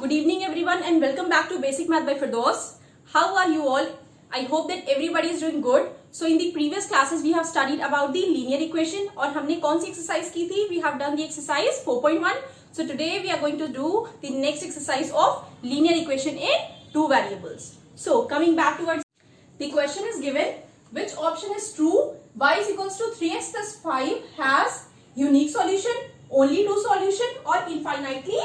Good evening everyone and welcome back to Basic Math by Firdaus. How are you all? I hope that everybody is doing good. So in the previous classes we have studied about the linear equation और हमने कौन सी exercise की थी? We have done the exercise 4.1. So today we are going to do the next exercise of linear equation in two variables. So coming back towards the question is given, which option is true? Y is equals to 3x plus 5 has unique solution, only two solution और infinitely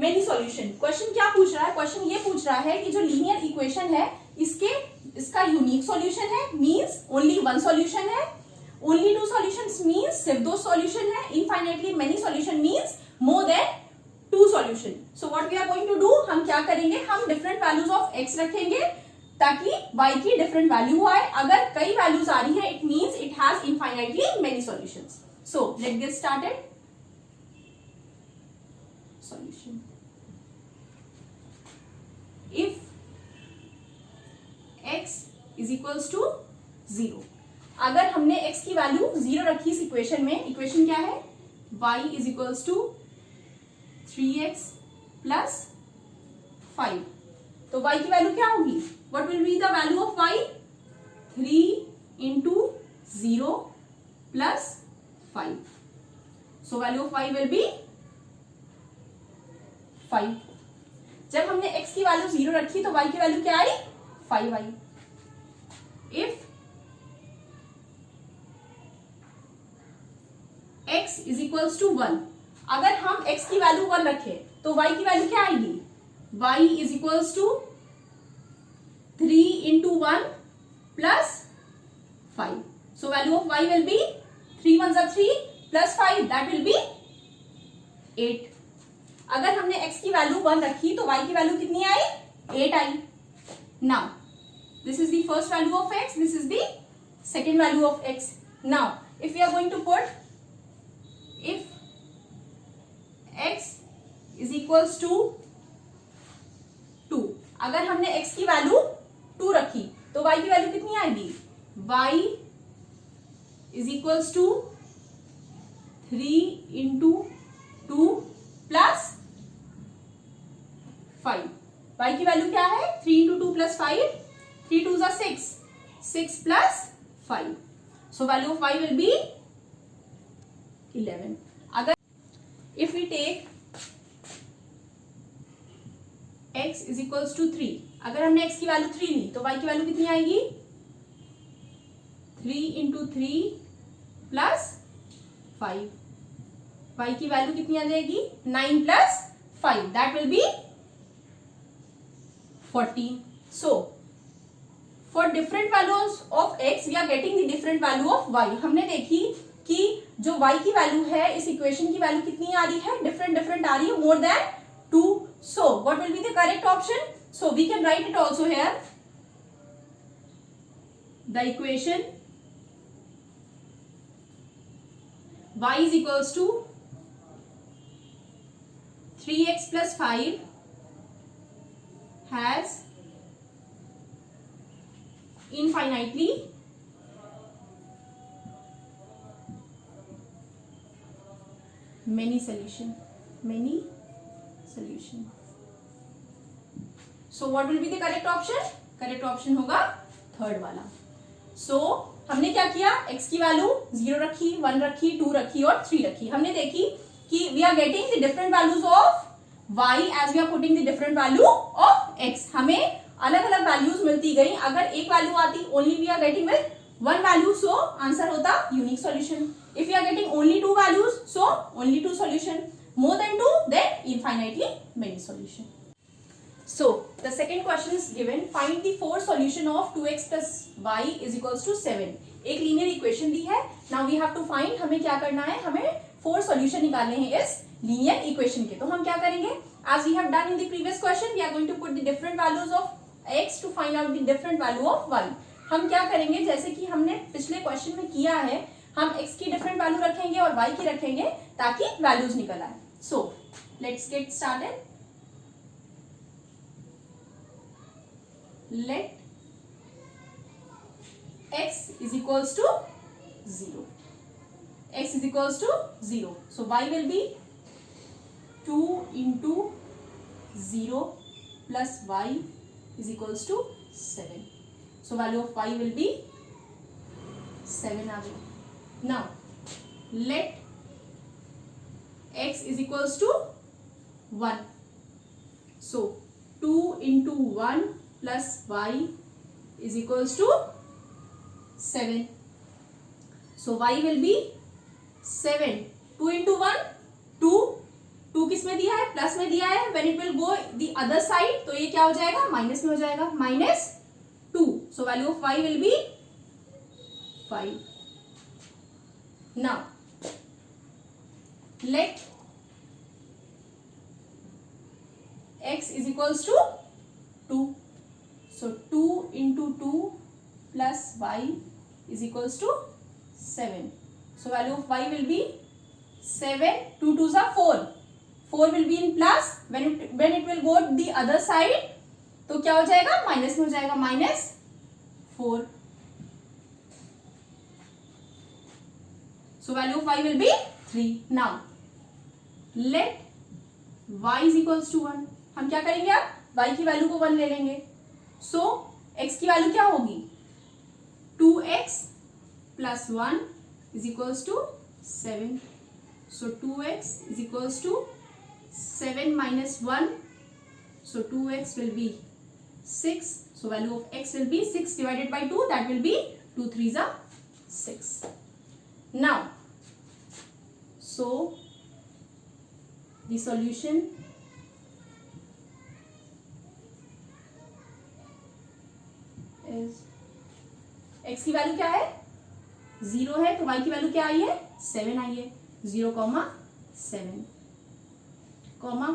many solution. Question क्या पूछ रहा है? Question ये पूछ रहा है कि जो लीनियर इक्वेशन है इसका यूनिक सॉल्यूशन है, मींस ओनली वन सॉल्यूशन है, ओनली टू सॉल्यूशंस मींस सिर्फ दो सॉल्यूशन है, infinitely many solution means more than two solution. So what we are going to do, हम क्या करेंगे, हम डिफरेंट वैल्यूज ऑफ x रखेंगे ताकि y की डिफरेंट वैल्यू आए. अगर कई वैल्यूज आ रही है it means it has infinitely many solutions. So let's get started. Solution. If x is equals to 0, अगर हमने x की वैल्यू 0 रखी इस इक्वेशन में, इक्वेशन क्या है, y is equals to 3x plus 5, तो y की वैल्यू क्या होगी, what will be the value of y, 3 into 0 plus 5, so value of y will be 5. जब हमने x की वैल्यू 0 रखी तो y की वैल्यू क्या आई, 5 आई. If x is equals to 1, अगर हम x की वैल्यू 1 रखे तो y की वैल्यू क्या आएगी, y is equals to 3 into 1 plus 5. So value of y will be 3 ones are 3 plus 5, that will be 8. अगर हमने x की वैल्यू 1 रखी तो y की वैल्यू कितनी आई, 8 आई. Now this is the first value of x, this is the second value of x. Now if we are going to put, if x is equals to 2, अगर हमने x की value 2 रखी तो y की value कितनी आएगी, y is equals to 3 into 2 plus 5. y की value क्या है, 3 into 2 plus 5, 3 2s are 6, 6 plus 5. So value of y will be 11. अगर if we take x is equals to 3, अगर हमने x की वैल्यू 3 ली तो y की वैल्यू कितनी आएगी, 3 into 3 plus 5. y की वैल्यू कितनी आ जाएगी, 9 plus 5, that will be 14. So for different values of x we are getting the different value of y. हमने देखी कि जो y की वैल्यू है इस इक्वेशन की वैल्यू कितनी आ रही है, डिफरेंट आ रही है, more than 2. So what will be the correct option? So we can write it also here. The equation y is equals to 3x plus 5 has infinitely many solution. So what will be the correct option? Correct option होगा third वाला. So हमने क्या किया, x की value 0 रखी, 1 रखी, 2 रखी और 3 रखी. हमने देखी कि we are getting the different values of y as we are putting the different value of x. हमें अलग अलग वैल्यूज मिलती गई. अगर एक वैल्यू आती only we are getting with one value, so answer होता unique solution. If we are getting only two values, so only two solution. More than two, then infinitely many solution. So the second question is given, find the four solution of 2x plus y is equals to 7. एक linear equation दी है. Now we have to find, हमें क्या करना है, हमें 4 solution निकालने हैं इस लीनियर इक्वेशन के. तो हम क्या करेंगे, as we have done in the previous question, we are going to put the different values of x to find out the different value of y. हम क्या करेंगे, जैसे कि हमने पिछले क्वेश्चन में किया है, हम x की डिफरेंट वैल्यू रखेंगे और y की रखेंगे ताकि वैल्यूज निकल आए. So let's get started. Let x is equals to 0. X is equals to 0. So y will be 2 into 0 plus y is equals to 7. So value of y will be 7 आ गया. Now let x is equals to 1. So 2 into 1 plus y is equals to 7. So y will be 7. 2 into 1 2. 2 किस में दिया है? Plus में दिया है. When it will go the other side, तो ये क्या हो जाएगा? माइनस में हो जाएगा. -2. So value of y will be 5. Now let x is equals to 2. So 2 into 2 plus y is equals to 7. So value of y will be 7. 2 2s are 4. 4 will be in plus. When it will go the other side, तो क्या हो जाएगा? Minus में हो जाएगा. -4. So value of y will be 3. Now let y is equals to 1. हम क्या करेंगे? आप y की वैल्यू को 1 ले लेंगे. So x की वैल्यू क्या होगी? 2x plus 1 is equals to 7. So 2x is equals to 7 minus 1. So 2x will be 6. So value of x will be 6 divided by 2. That will be 2 3s are 6. Now, so the solution is x की value क्या है? 0 है. तो y की value क्या आई है? 7 आई है. 0,7 comma.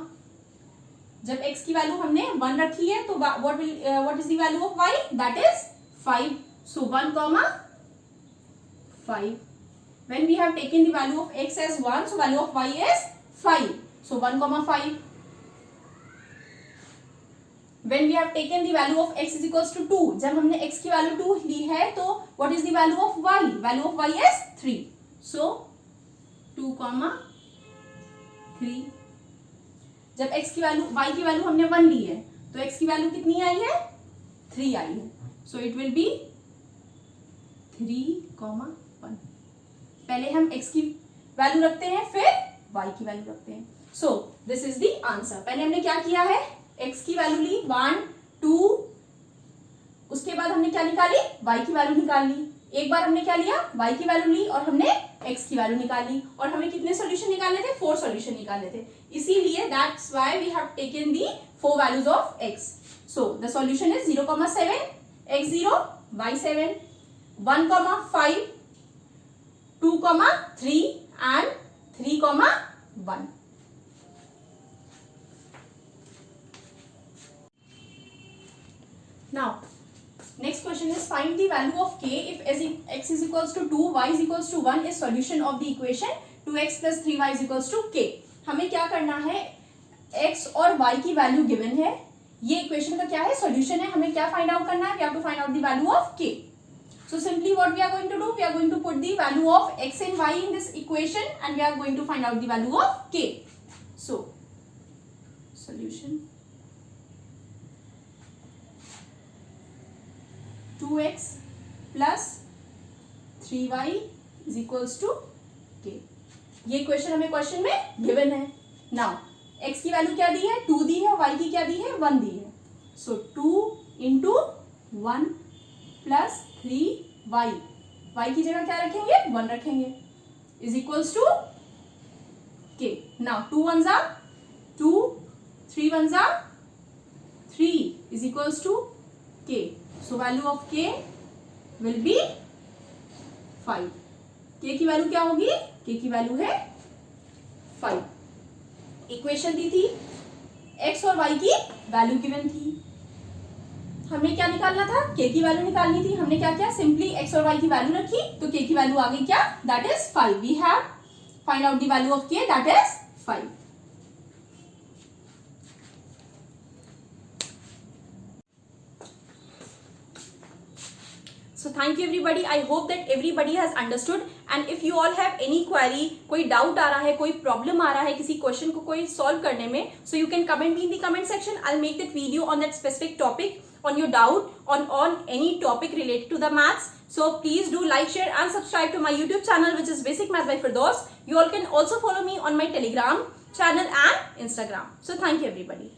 जब x की वैल्यू हमने 1 रखी है तो what is the value of y? That is 5. So 1, 5. When we have taken the value of x as 1, so value of y is 5. So 1, 5. When we have taken the value of x is equals to 2, जब हमने x की value 2 ली है तो what is the value of y? Value of y is 3. So 2, 3. जब x की value y की value हमने 1 ली है तो x की वैल्यू कितनी आई है? 3 आई है. So it will be 3, 1. पहले हम x की वैल्यू रखते हैं फिर y की वैल्यू रखते हैं. So this is the answer. पहले हमने क्या किया है? x की वैल्यू ली 1, 2. उसके बाद हमने क्या निकाली? y की वैल्यू निकाल ली. एक बार हमने क्या लिया? y की वैल्यू ली और हमने x की वैल्यू निकाली. और हमें कितने सॉल्यूशन निकालने थे? 4 सॉल्यूशन निकालने थे. इसीलिए that's why we have taken the 4 values of x. So the solution is 0,7, x0, y7, 1, 5, 2, 3 and 3, 1. Now next question is find the value of k if x is equals to 2, y is equals to 1 is solution of the equation 2x plus 3y is equals to k. हमें क्या करना है? x और y की value given है. ये equation का क्या है? सॉल्यूशन है. हमें क्या फाइंड आउट करना है? We have to find out the value of k. So simply what we are going to do? We are going to put the value of x and y in this equation and we are going to find out the value of k. So solution 2x plus 3y is equals to k. ये equation हमें question में given है. Now x की value क्या दी है? 2 दी है. y की क्या दी है? 1 दी है. सो 2 into 1 प्लस 3y. y की जगह क्या रखेंगे? 1 रखेंगे. Is equals to k. Now 2 1s are 2, 3 1s are 3 is equals to k. So value of k will be 5. k की वैल्यू क्या होगी? k की वैल्यू है 5. इक्वेशन दी थी, x और y की वैल्यू गिवन थी. हमें क्या निकालना था? k की वैल्यू निकालनी थी. हमने क्या किया? सिंपली x और y की वैल्यू रखी तो k की वैल्यू आ गई क्या? That is 5. We have find out the value of k, that is 5. So thank you everybody. I hope that everybody has understood and if you all have any query, कोई doubt आ रहा है, कोई problem आ रहा है किसी question को कोई solve करने में, so you can comment me in the comment section. I will make that video on that specific topic, on your doubt on any topic related to the maths. So please do like, share and subscribe to my YouTube channel, which is Basic Math by Firdaus. You all can also follow me on my Telegram channel and Instagram. So thank you everybody.